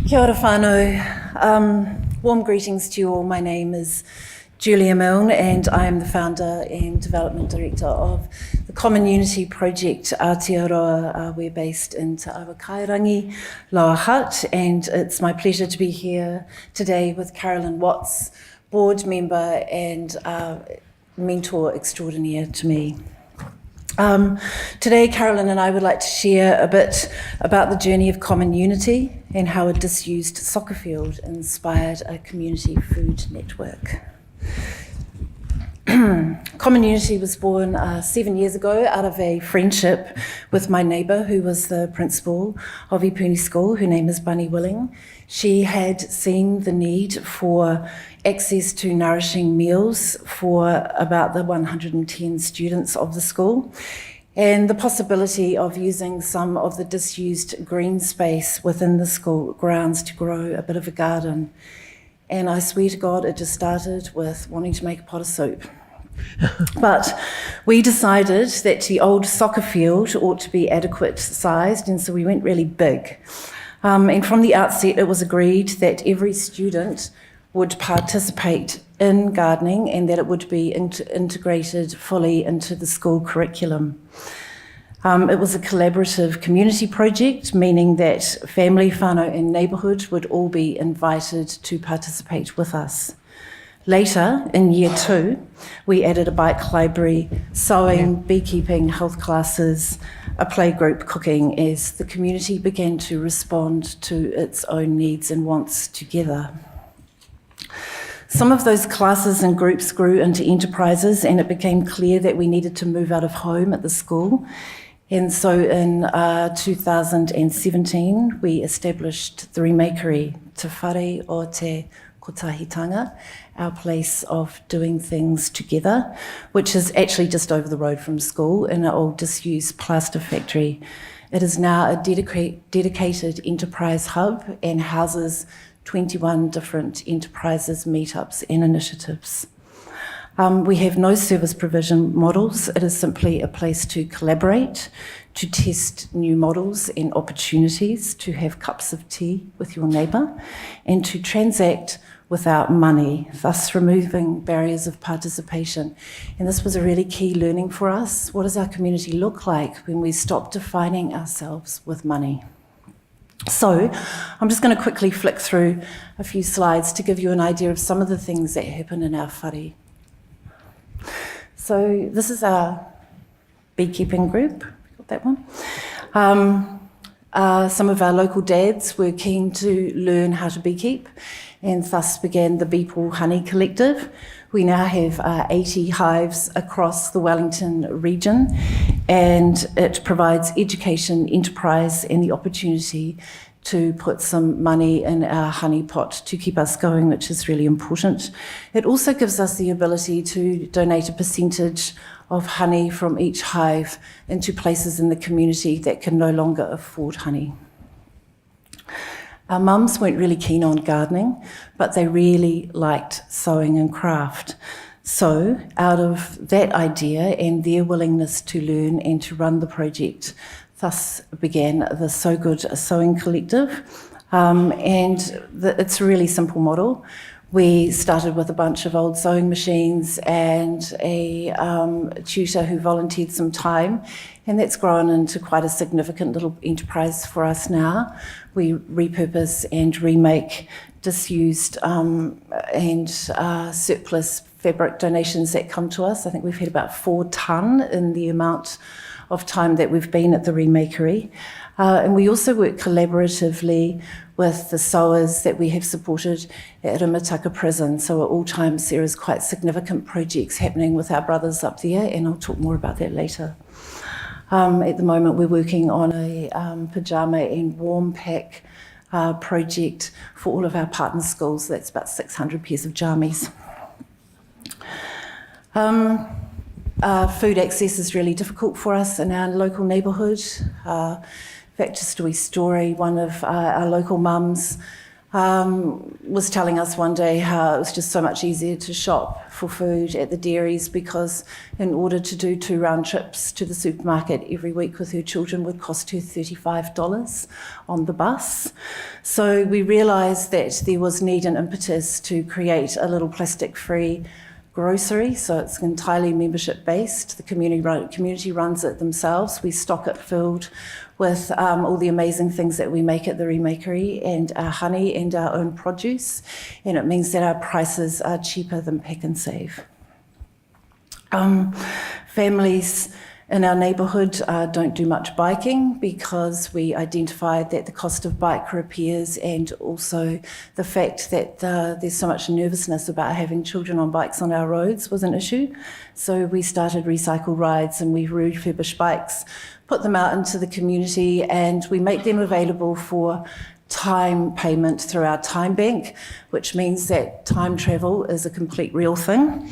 Kia ora whānau. Warm greetings to you all. My name is Julia Milne and I am the founder and development director of the Common Unity Project Aotearoa. We're based in Te Awa Kairangi, Lower Hutt, and it's my pleasure to be here today with Carolyn Watts, board member and mentor extraordinaire to me. Today, Carolyn and I would like to share a bit about the journey of Common Unity and how a disused soccer field inspired a community food network. Common Unity was born 7 years ago out of a friendship with my neighbour who was the principal of Ipuni School. Her name is Bunny Willing. She had seen the need for access to nourishing meals for about the 110 students of the school, and the possibility of using some of the disused green space within the school grounds to grow a bit of a garden. And I swear to God, it just started with wanting to make a pot of soup. But we decided that the old soccer field ought to be adequate sized, and so we went really big. And from the outset, it was agreed that every student would participate in gardening and that it would be integrated fully into the school curriculum. It was a collaborative community project, meaning that family, whānau and neighbourhood would all be invited to participate with us. Later, in year 2, we added a bike library, sewing, beekeeping, health classes, a playgroup, cooking, as the community began to respond to its own needs and wants together. Some of those classes and groups grew into enterprises, and it became clear that we needed to move out of home at the school. And so in 2017, we established the Remakery, Te Whare o Te Kotahitanga, our place of doing things together, which is actually just over the road from school in an old disused plaster factory. It is now a dedicated enterprise hub and houses 21 different enterprises, meetups and initiatives. We have no service provision models. It is simply a place to collaborate, to test new models and opportunities, to have cups of tea with your neighbour, and to transact without money, thus removing barriers of participation. And this was a really key learning for us. What does our community look like when we stop defining ourselves with money? So I'm just going to quickly flick through a few slides to give you an idea of some of the things that happen in our whare. So this is our beekeeping group, got that one. Some of our local dads were keen to learn how to beekeep, and thus began the Beeple Honey Collective. We now have 80 hives across the Wellington region, and it provides education, enterprise, and the opportunity to put some money in our honey pot to keep us going, which is really important. It also gives us the ability to donate a percentage of honey from each hive into places in the community that can no longer afford honey. Our mums weren't really keen on gardening, but they really liked sewing and craft. So out of that idea and their willingness to learn and to run the project, thus began the So Good Sewing Collective. It's a really simple model. We started with a bunch of old sewing machines and a tutor who volunteered some time, and that's grown into quite a significant little enterprise for us now. We repurpose and remake disused and surplus fabric donations that come to us. I think we've had about 4 tonne in the amount of time that we've been at the Remakery. And we also work collaboratively with the sewers that we have supported at Mataka Prison. So at all times there is quite significant projects happening with our brothers up there, and I'll talk more about that later. At the moment we're working on a pyjama and warm pack project for all of our partner schools. That's about 600 pairs of jammies. Food access is really difficult for us in our local neighbourhood. In fact, just a wee story, one of our local mums was telling us one day how it was just so much easier to shop for food at the dairies because in order to do 2 round trips to the supermarket every week with her children would cost her $35 on the bus. So we realised that there was need and impetus to create a little plastic-free grocery, so it's entirely membership-based. The community runs it themselves. We stock it filled with all the amazing things that we make at the Remakery and our honey and our own produce, and it means that our prices are cheaper than Pack and Save. Families in our neighbourhood don't do much biking because we identified that the cost of bike repairs and also the fact that there's so much nervousness about having children on bikes on our roads was an issue. So we started Recycle Rides and we refurbish bikes, put them out into the community, and we make them available for time payment through our time bank, which means that time travel is a complete real thing.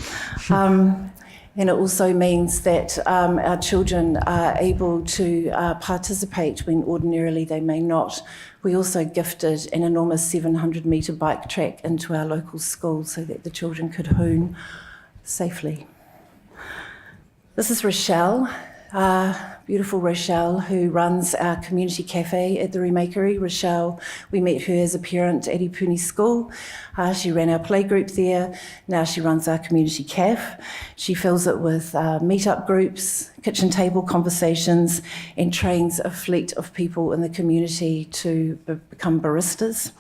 And it also means that our children are able to participate when ordinarily they may not. We also gifted an enormous 700-metre bike track into our local school so that the children could hoon safely. This is Rochelle, beautiful Rochelle, who runs our community cafe at the Remakery. Rochelle, we met her as a parent at Aotearoa School. She ran our playgroup there. Now she runs our community caf. She fills it with meet-up groups, kitchen table conversations, and trains a fleet of people in the community to become baristas.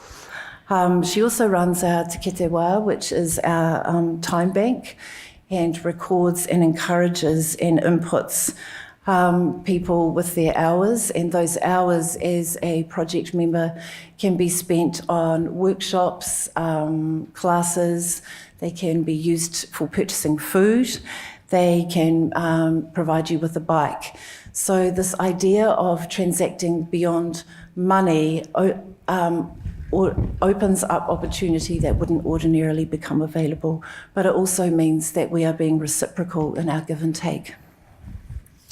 She also runs our Aotearoa, which is our time bank, and records and encourages and inputs people with their hours, and those hours as a project member can be spent on workshops, classes. They can be used for purchasing food. They can provide you with a bike. So this idea of transacting beyond money opens up opportunity that wouldn't ordinarily become available, but it also means that we are being reciprocal in our give and take.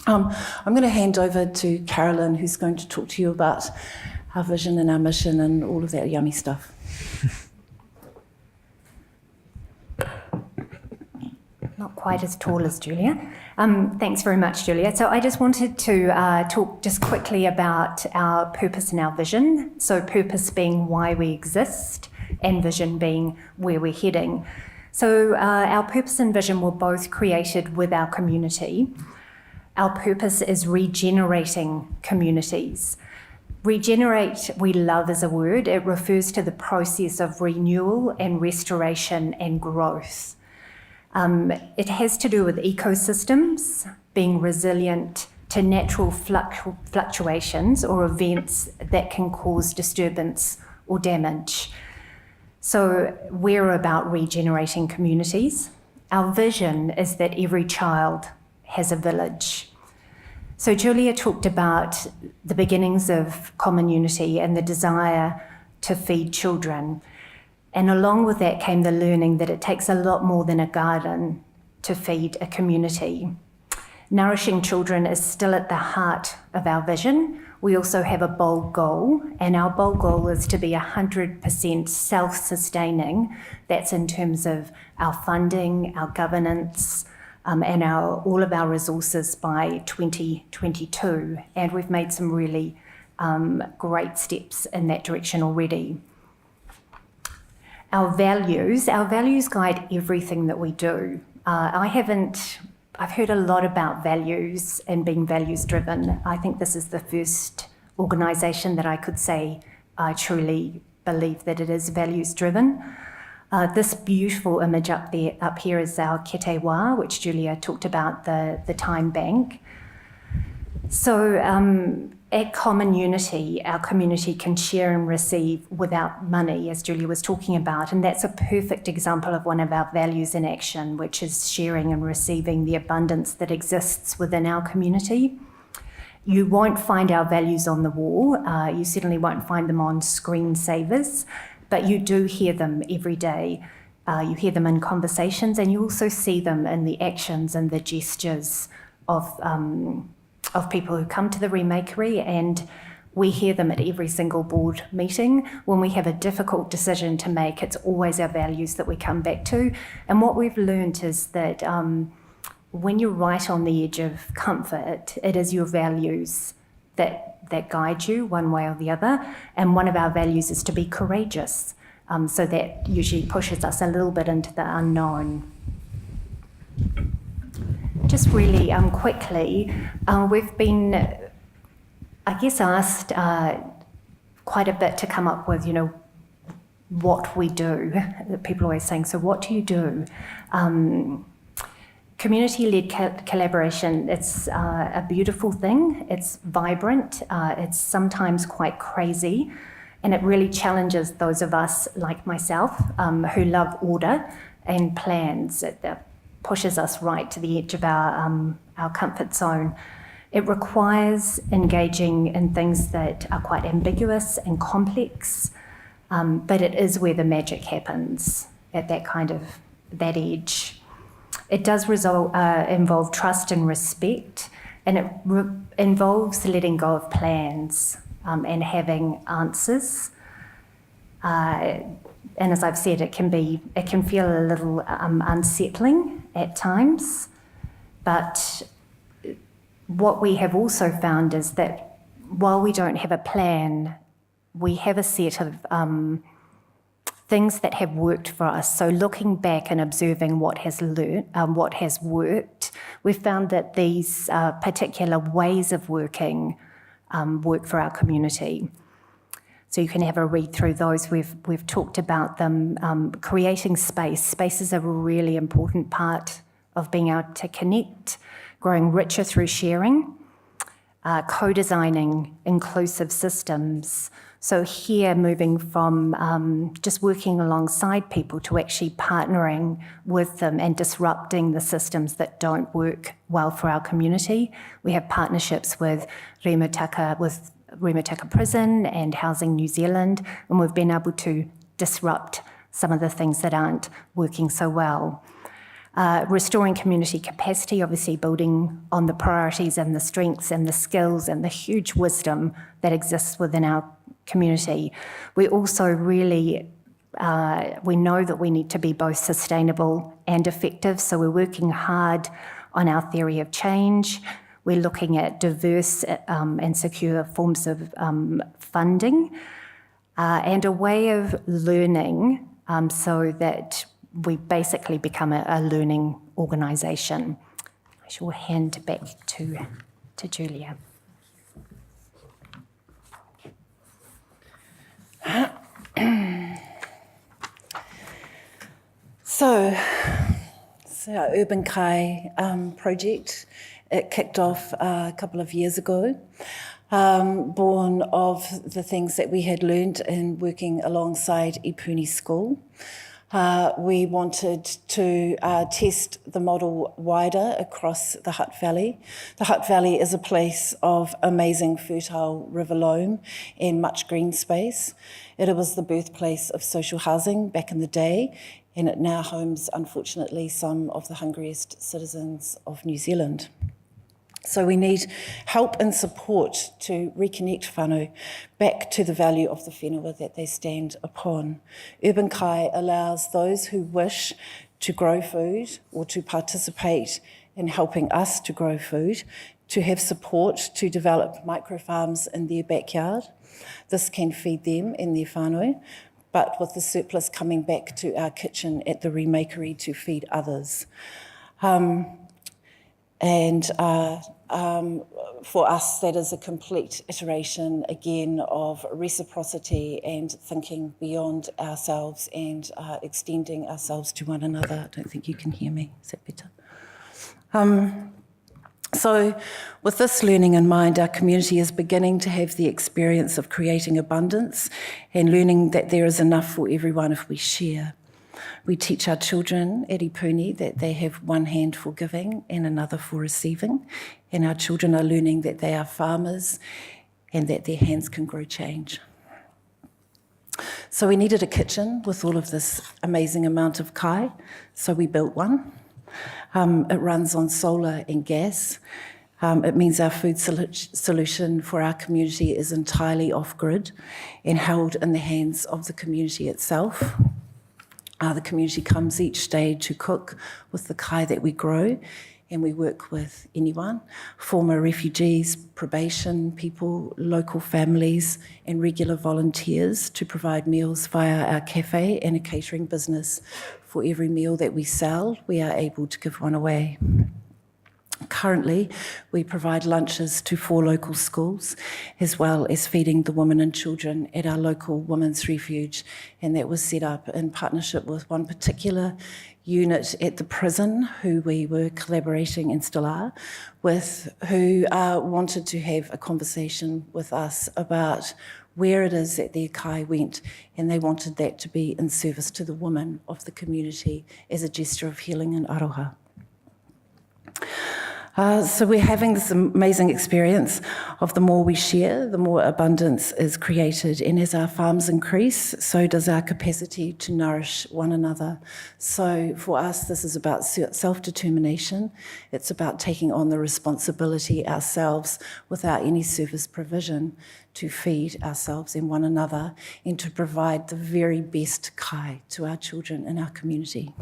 I'm going to hand over to Carolyn, who's going to talk to you about our vision and our mission and all of that yummy stuff. Not quite as tall as Julia. Thanks very much, Julia. So I just wanted to talk just quickly about our purpose and our vision. So purpose being why we exist and vision being where we're heading. So our purpose and vision were both created with our community. Our purpose is regenerating communities. Regenerate, we love as a word. It refers to the process of renewal and restoration and growth. It has to do with ecosystems, being resilient to natural fluctuations or events that can cause disturbance or damage. So we're about regenerating communities. Our vision is that every child has a village. So Julia talked about the beginnings of common unity and the desire to feed children. And along with that came the learning that it takes a lot more than a garden to feed a community. Nourishing children is still at the heart of our vision. We also have a bold goal, and our bold goal is to be 100% self-sustaining. That's in terms of our funding, our governance, and all of our resources by 2022. And we've made some really great steps in that direction already. Our values guide everything that we do. I've heard a lot about values and being values driven. I think this is the first organisation that I could say I truly believe that it is values driven. This beautiful image up here is our Aotearoa, which Julia talked about, the time bank. So at Common Unity, our community can share and receive without money, as Julia was talking about, and that's a perfect example of one of our values in action, which is sharing and receiving the abundance that exists within our community. You won't find our values on the wall. You certainly won't find them on screensavers, but you do hear them every day. You hear them in conversations, and you also see them in the actions and the gestures of people who come to the Remakery and we hear them at every single board meeting. When we have a difficult decision to make, it's always our values that we come back to. And what we've learned is that when you're right on the edge of comfort, it is your values that guide you one way or the other. And one of our values is to be courageous. So that usually pushes us a little bit into the unknown. Just really quickly, we've been, I guess, asked quite a bit to come up with, what we do. People are always saying, so what do you do? Community-led collaboration, it's a beautiful thing. It's vibrant. It's sometimes quite crazy. And it really challenges those of us like myself who love order and plans. It pushes us right to the edge of our comfort zone. It requires engaging in things that are quite ambiguous and complex, but it is where the magic happens at that edge. It does involve trust and respect, and it involves letting go of plans and having answers. And as I've said, it can feel a little unsettling at times, but what we have also found is that while we don't have a plan, we have a set of things that have worked for us. So looking back and observing what has worked, we've found that these particular ways of working work for our community. So you can have a read through those. We've talked about them. Creating space. Space is a really important part of being able to connect, growing richer through sharing, co-designing inclusive systems. So here, moving from just working alongside people to actually partnering with them and disrupting the systems that don't work well for our community. We have partnerships with Rimutaka Prison and Housing New Zealand, and we've been able to disrupt some of the things that aren't working so well. Restoring community capacity, obviously building on the priorities and the strengths and the skills and the huge wisdom that exists within our community. We also really, we know that we need to be both sustainable and effective, so we're working hard on our theory of change. We're looking at diverse and secure forms of funding and a way of learning so that we basically become a learning organisation. I shall hand back to Julia. So our Urban Kai project, it kicked off a couple of years ago, born of the things that we had learned in working alongside Ipuni School. We wanted to test the model wider across the Hutt Valley. The Hutt Valley is a place of amazing fertile river loam and much green space. It was the birthplace of social housing back in the day, and it now homes, unfortunately, some of the hungriest citizens of New Zealand. So we need help and support to reconnect whānau back to the value of the whenua that they stand upon. Urban Kai allows those who wish to grow food or to participate in helping us to grow food to have support to develop micro farms in their backyard. This can feed them and their whānau, but with the surplus coming back to our kitchen at the remakery to feed others. For us, that is a complete iteration, again, of reciprocity and thinking beyond ourselves and extending ourselves to one another. I don't think you can hear me. Is that better? So with this learning in mind, our community is beginning to have the experience of creating abundance and learning that there is enough for everyone if we share. We teach our children at Ipuni that they have one hand for giving and another for receiving, and our children are learning that they are farmers and that their hands can grow change. So we needed a kitchen with all of this amazing amount of kai, so we built one. It runs on solar and gas. It means our food solution for our community is entirely off-grid and held in the hands of the community itself. The community comes each day to cook with the kai that we grow, and we work with anyone, former refugees, probation people, local families, and regular volunteers to provide meals via our cafe and a catering business. For every meal that we sell, we are able to give one away. Currently, we provide lunches to 4 local schools, as well as feeding the women and children at our local women's refuge, and that was set up in partnership with one particular unit at the prison who we were collaborating and still are with, who wanted to have a conversation with us about where it is that their kai went, and they wanted that to be in service to the women of the community as a gesture of healing and aroha. So we're having this amazing experience of the more we share, the more abundance is created. And as our farms increase, so does our capacity to nourish one another. So for us, this is about self-determination. It's about taking on the responsibility ourselves without any service provision to feed ourselves and one another and to provide the very best kai to our children in our community.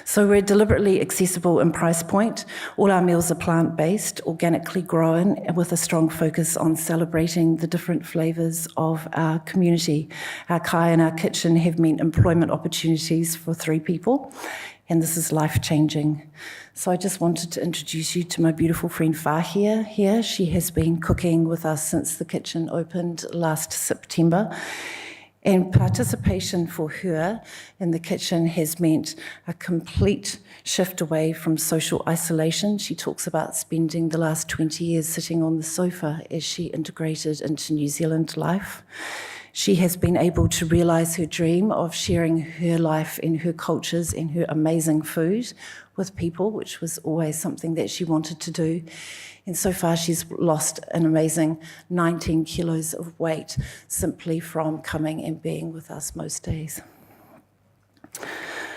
So we're deliberately accessible in price point. All our meals are plant-based, organically grown, with a strong focus on celebrating the different flavours of our community. Our kai and our kitchen have meant employment opportunities for 3 people, and this is life-changing. So I just wanted to introduce you to my beautiful friend Fahia here. She has been cooking with us since the kitchen opened last September. And participation for her in the kitchen has meant a complete shift away from social isolation. She talks about spending the last 20 years sitting on the sofa as she integrated into New Zealand life. She has been able to realise her dream of sharing her life and her cultures and her amazing food with people, which was always something that she wanted to do. And so far she's lost an amazing 19 kilos of weight simply from coming and being with us most days.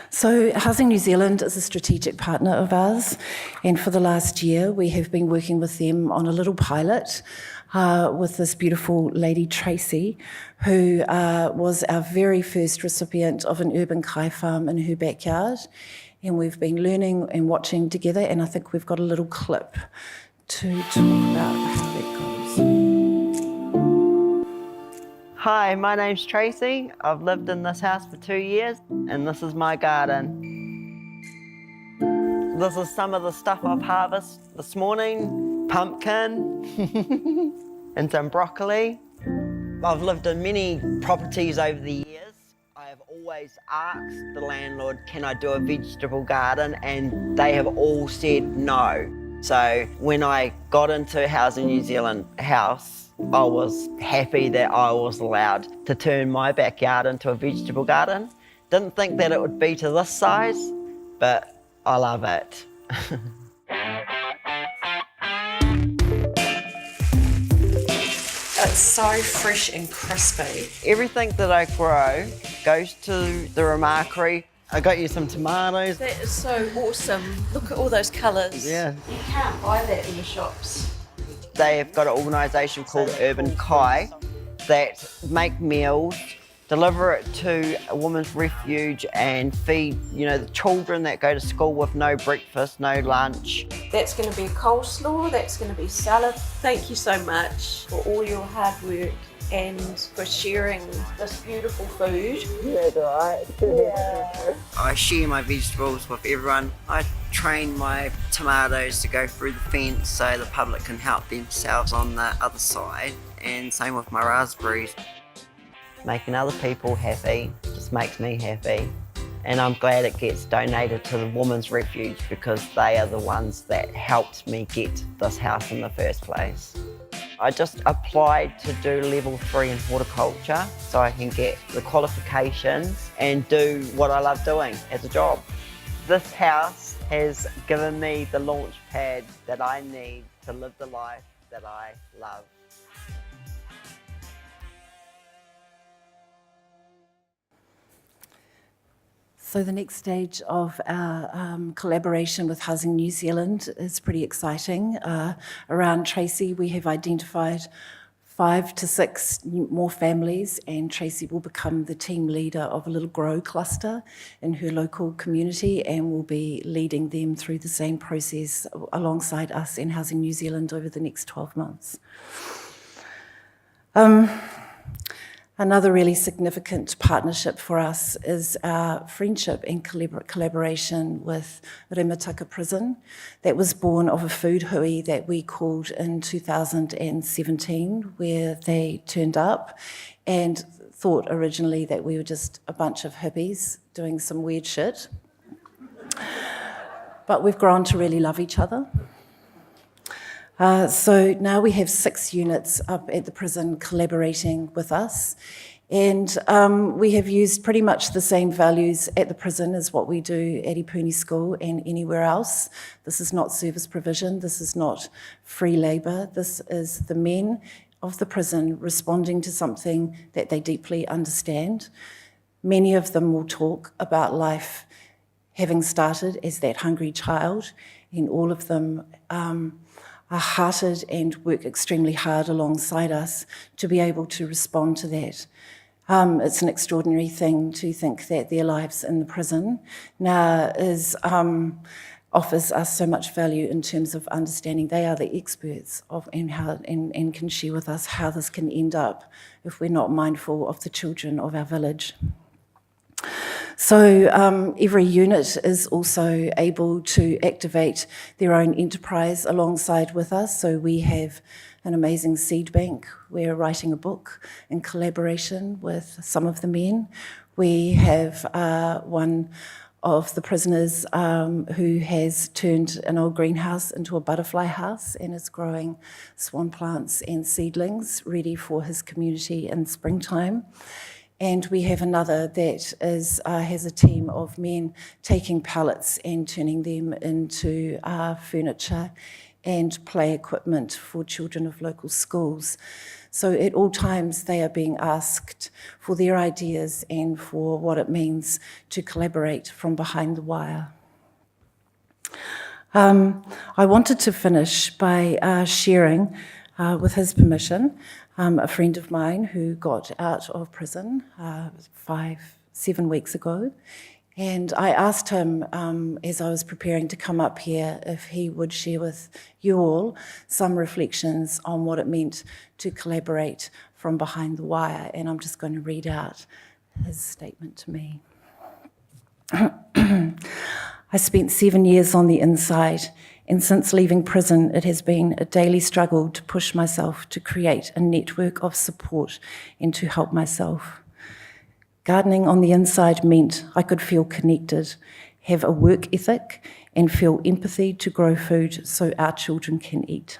So Housing New Zealand is a strategic partner of ours, and for the last year we have been working with them on a little pilot with this beautiful lady, Tracy, who was our very first recipient of an urban kai farm in her backyard. And we've been learning and watching together, and I think we've got a little clip to talk about how that goes. Hi, my name's Tracy. I've lived in this house for 2 years, and this is my garden. This is some of the stuff I've harvested this morning. Pumpkin and some broccoli. I've lived in many properties over the years. I have always asked the landlord, can I do a vegetable garden? And they have all said no. So when I got into Housing New Zealand house, I was happy that I was allowed to turn my backyard into a vegetable garden. Didn't think that it would be to this size, but I love it. It's so fresh and crispy. Everything that I grow goes to the remarkery. I got you some tomatoes. That is so awesome. Look at all those colours. Yeah. You can't buy that in the shops. They have got an organisation called Urban Kai that make meals, deliver it to a women's refuge and feed, the children that go to school with no breakfast, no lunch. That's going to be coleslaw, that's going to be salad. Thank you so much for all your hard work and for sharing this beautiful food. That's right. Yeah. I share my vegetables with everyone. I train my tomatoes to go through the fence so the public can help themselves on the other side, and same with my raspberries. Making other people happy just makes me happy, and I'm glad it gets donated to the Women's Refuge because they are the ones that helped me get this house in the first place. I just applied to do level 3 in horticulture so I can get the qualifications and do what I love doing as a job. This house has given me the launch pad that I need to live the life that I love. So the next stage of our collaboration with Housing New Zealand is pretty exciting. Around Tracy, we have identified 5 to 6 more families, and Tracy will become the team leader of a little grow cluster in her local community and will be leading them through the same process alongside us and Housing New Zealand over the next 12 months. Another really significant partnership for us is our friendship and collaboration with Rimataka Prison that was born of a food hui that we called in 2017, where they turned up and thought originally that we were just a bunch of hippies doing some weird shit. But we've grown to really love each other. So now we have 6 units up at the prison collaborating with us, and we have used pretty much the same values at the prison as what we do at Ipuni School and anywhere else. This is not service provision, this is not free labour, this is the men of the prison responding to something that they deeply understand. Many of them will talk about life having started as that hungry child, and all of them are hearted and work extremely hard alongside us to be able to respond to that. It's an extraordinary thing to think that their lives in the prison now offers us so much value in terms of understanding they are the experts of and can share with us how this can end up if we're not mindful of the children of our village. So every unit is also able to activate their own enterprise alongside with us. So we have an amazing seed bank. We're writing a book in collaboration with some of the men. We have one of the prisoners who has turned an old greenhouse into a butterfly house and is growing swan plants and seedlings ready for his community in springtime. And we have another that has a team of men taking pallets and turning them into furniture and play equipment for children of local schools. So at all times they are being asked for their ideas and for what it means to collaborate from behind the wire. I wanted to finish by sharing, with his permission, a friend of mine who got out of prison 7 weeks ago. And I asked him, as I was preparing to come up here, if he would share with you all some reflections on what it meant to collaborate from behind the wire. And I'm just going to read out his statement to me. I spent 7 years on the inside, and since leaving prison, it has been a daily struggle to push myself to create a network of support and to help myself. Gardening on the inside meant I could feel connected, have a work ethic, and feel empathy to grow food so our children can eat.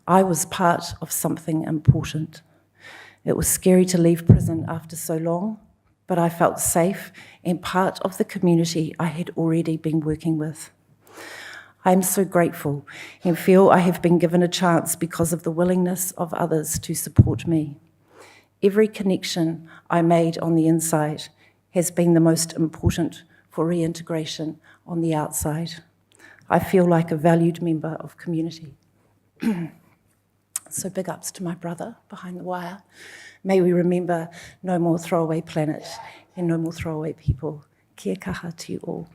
I was part of something important. It was scary to leave prison after so long, but I felt safe and part of the community I had already been working with. I am so grateful and feel I have been given a chance because of the willingness of others to support me. Every connection I made on the inside has been the most important for reintegration on the outside. I feel like a valued member of community. So big ups to my brother behind the wire. May we remember no more throwaway planet and no more throwaway people. Kia kaha to you all.